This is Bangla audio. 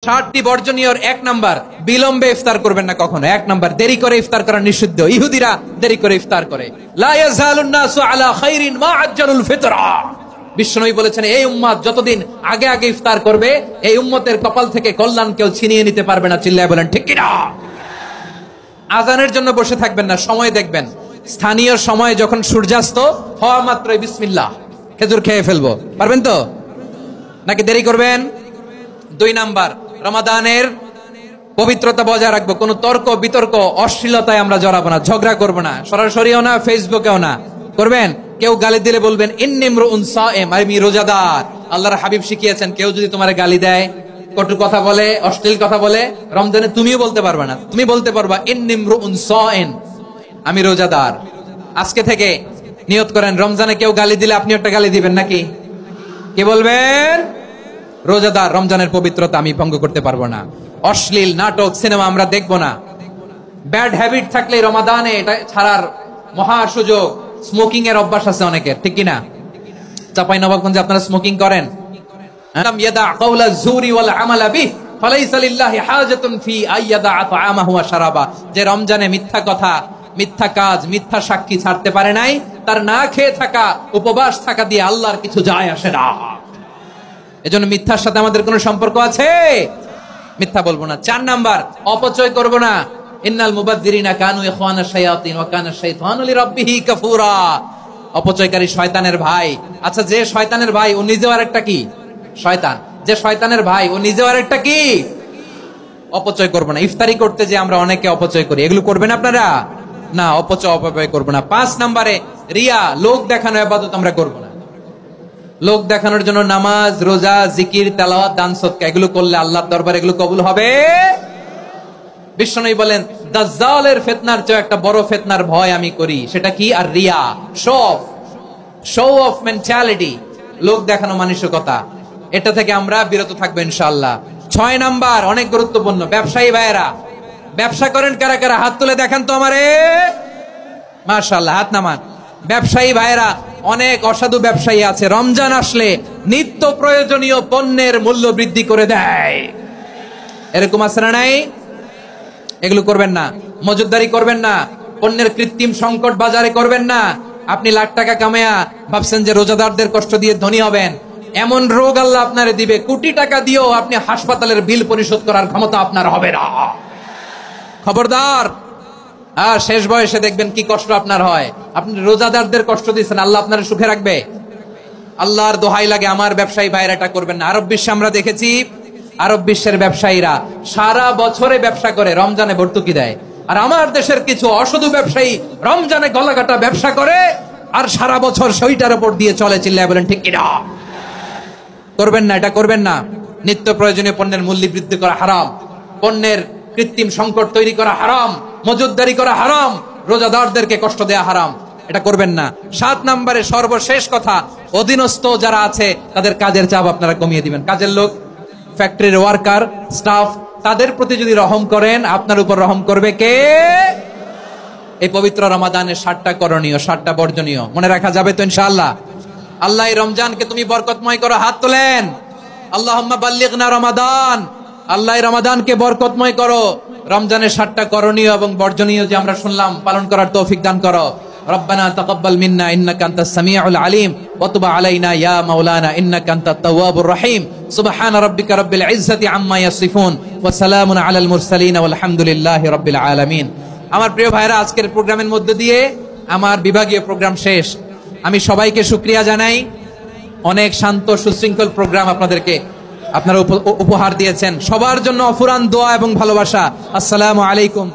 60টি বর্জনীয়র 1 নাম্বার, বিলম্বে ইফতার করবেন না কখনো। 1 নাম্বার, দেরি করে ইফতার করা নিষিদ্ধ। ইহুদিরা দেরি করে ইফতার করে। লা ইয়াজালুন নাসু আলা খাইরিন মা আজ্জালুল ফিতরা। বিশ্বনবী বলেছেন, এই উম্মত যতদিন আগে আগে ইফতার করবে, এই উম্মতের কপাল থেকে কল্যাণ কেউ ছিনিয়ে নিতে পারবে না। চিল্লায় বলেন ঠিক কিনা? আজানের জন্য বসে থাকবেন না, সময় দেখবেন। স্থানীয় সময় যখন সূর্যাস্ত হওয়া মাত্রই বিসমিল্লাহ, খেজুর খেয়ে ফেলবো। পারবেন তো নাকি দেরি করবেন? 2 নাম্বার, রমাদানের পবিত্রতা বজায় রাখবো। কোনো তর্ক বিতর্ক অশ্লীলতায় আমরা জড়াবো না, ঝগড়া করবো না, সরাসরিও না, ফেসবুকেও না। করবেন? কেউ গালি দিলে বলবেন ইন্নী ইমরুউন সায়েম, আমি রোজাদার। আল্লাহর হাবিব শিখিয়েছেন, কেউ যদি তোমার গালি দেয়, কটু কথা বলে, অশ্লীল কথা বলে, রমজানে তুমিও বলতে পারবে না। তুমি বলতে পারবা ইন্নী ইমরুউন সায়েম, আমি রোজাদার। আজকে থেকে নিয়ত করেন, রমজানে কেউ গালি দিলে আপনি একটা গালি দিবেন নাকি? কি বলবেন? রোজাদার, রমজানের পবিত্রতা আমি ভঙ্গ করতে পারবো না। অশ্লীল নাটক সিনেমা আমরা দেখবো না। ব্যাড হ্যাবিট থাকলে রমাদানে এটা ছাড়ার মহা সুযোগ। স্মোকিং এর অভ্যাস আছে অনেকের, ঠিক কিনা? চাঁপাইনবাবগঞ্জে আপনারা স্মোকিং করেন? ইয়াদা কাওলা যুরি ওয়াল আমালা বিহি ফালাইসা লিল্লাহি হাজাতুন ফি আইয়াদা তাআমাহু ওয়া শারাবা। যে রমজানে মিথ্যা কথা, মিথ্যা কাজ, মিথ্যা সাক্ষী ছাড়তে পারে নাই, তার না খেয়ে থাকা, উপবাস থাকা দিয়ে আল্লাহর কিছু যায় আসে না। এজন্য মিথ্যার সাথে আমাদের কোনো সম্পর্ক আছে? মিথ্যা বলবো না। 4 নাম্বার, অপচয় করব না। ইন্নাল মুবাযযিরিনা কানু ইখওয়ানাশ শায়াতিন ওয়া কানা শাইতানু লিরাব্বিহি কাফুরা। অপচয়কারী শয়তানের ভাই। আচ্ছা, যে শয়তানের ভাই ও নিজেও আরেকটা কি? শয়তান। যে শয়তানের ভাই ও নিজেও আরেকটা কি? অপচয় করব না। ইফতারি করতে যে আমরা অনেকে অপচয় করি, এগুলো করবেন আপনারা না। অপচয় করব না। 5 নাম্বারে, রিয়া, লোক দেখানো ইবাদত আমরা করব না। লোক দেখানোর জন্য নামাজ, রোজা, জিকির, তেলাওয়াত, দান সদকা এগুলো করলে আল্লাহর দরবারে এগুলো কবুল হবে? বিশ্বনবী বলেন, দাজ্জালের ফিতনার চেয়ে একটা বড় ফিতনার ভয় আমি করি। সেটা কি? আর রিয়া, শো অফ মেন্টালিটি, লোক দেখানো মানসিকতা। এটা থেকে আমরা বিরত থাকবো ইনশাআল্লাহ। 6 নাম্বার, অনেক গুরুত্বপূর্ণ। ব্যবসায়ী ভাইয়েরা, ব্যবসা করেন কারা কারা? হাত তুলে দেখান তো আমারে। মাশাআল্লাহ, হাত নামান। ব্যবসায়ী ভাইয়েরা, অনেক অসাধু ব্যবসায়ী আছে, রমজান আসলে নিত্য প্রয়োজনীয় পণ্যের মূল্য বৃদ্ধি করে দেয়। এরকম আছে না নাই? এগুলো করবেন না। মজুদদারি করবেন না। পণ্যের কৃত্রিম সংকট বাজারে করবেন না। আপনি লাখ টাকা কামায়া ভাবছেন যে রোজাদারদের কষ্ট দিয়ে ধনী হবেন। এমন রোগ আল্লাহ আপনারে দিবে, কোটি টাকা দিয়েও আপনি হাসপাতালের বিল পরিশোধ করার ক্ষমতা আপনার হবে না। খবরদার। আর শেষ বয়সে দেখবেন কি কষ্ট আপনার হয়। আপনি রোজাদারদের কষ্ট দিচ্ছেন, আল্লাহ আপনার সুখে রাখবে? আল্লাহর দোহাই লাগে, আমার ব্যবসায়ী ভাইরা এটা করবেন না। আরব বিশ্বে আমরা দেখেছি, আরব বিশ্বের ব্যবসায়ীরা সারা বছরে ব্যবসা করে, রমজানে ভর্তুকি দেয়। আর আমার দেশের কিছু অসাধু ব্যবসায়ী রমজানে গলাকাটা ব্যবসা করে আর সারা বছর সেইটার উপর দিয়ে চলে। চিল্লায় বলেন ঠিক কিনা? করবেন না, এটা করবেন না। নিত্য প্রয়োজনীয় পণ্যের মূল্য বৃদ্ধি করা হারাম, পণ্যের কৃত্রিম সংকট তৈরি করা হারাম, মজুদদারি করা হারাম, রোজাদারদেরকে কষ্ট দেয়া হারাম। এটা করবেন না। 7 নম্বরে সর্বশেষ কথা, অধীনস্থ যারা আছে তাদের কাজের চাপ আপনারা কমিয়ে দিবেন। কাজের লোক, ফ্যাক্টরির ওয়ার্কার, স্টাফ, তাদের প্রতি যদি রহম করেন, আপনার উপর রহম করবে কে? এই পবিত্র রমাদানের 7টা করণীয়, 7টা বর্জনীয় মনে রাখা যাবে তো ইনশাআল্লাহ? আল্লাহ এই রমজানকে তুমি বরকতময় করো। হাত তোলেন। আল্লাহুম্মা বাল্লিগনা রমাদান। আল্লাহ এই রমাদানকে বরকতময় করো। রমজানের 7টা করণীয় এবং বর্জনীয় যে আমরা শুনলাম, পালন করার তৌফিক দান করো। রব্বানা তাকাব্বাল মিন্না ইন্নাকা আনতাস সামিউল আলিম ওয়া তুব আলাইনা ইয়া মাওলানা ইন্নাকা আনতাত তাওয়াবুর রহিম। সুবহান রাব্বিকা রাব্বিল ইজ্জাতি আম্মা ইয়াসিফুন ওয়া সালামুন আলাল মুরসালিন ওয়াল হামদুলিল্লাহি রাব্বিল আলামিন। আমার প্রিয় ভাইরা, আজকের প্রোগ্রামের মধ্য দিয়ে আমার বিভাগীয় প্রোগ্রাম শেষ। আমি সবাইকে শুকরিয়া জানাই। অনেক শান্ত সুশৃঙ্খল প্রোগ্রাম আপনারা উপহার দিয়েছেন। সবার জন্য অফুরান দোয়া এবং ভালোবাসা। আসসালামু আলাইকুম।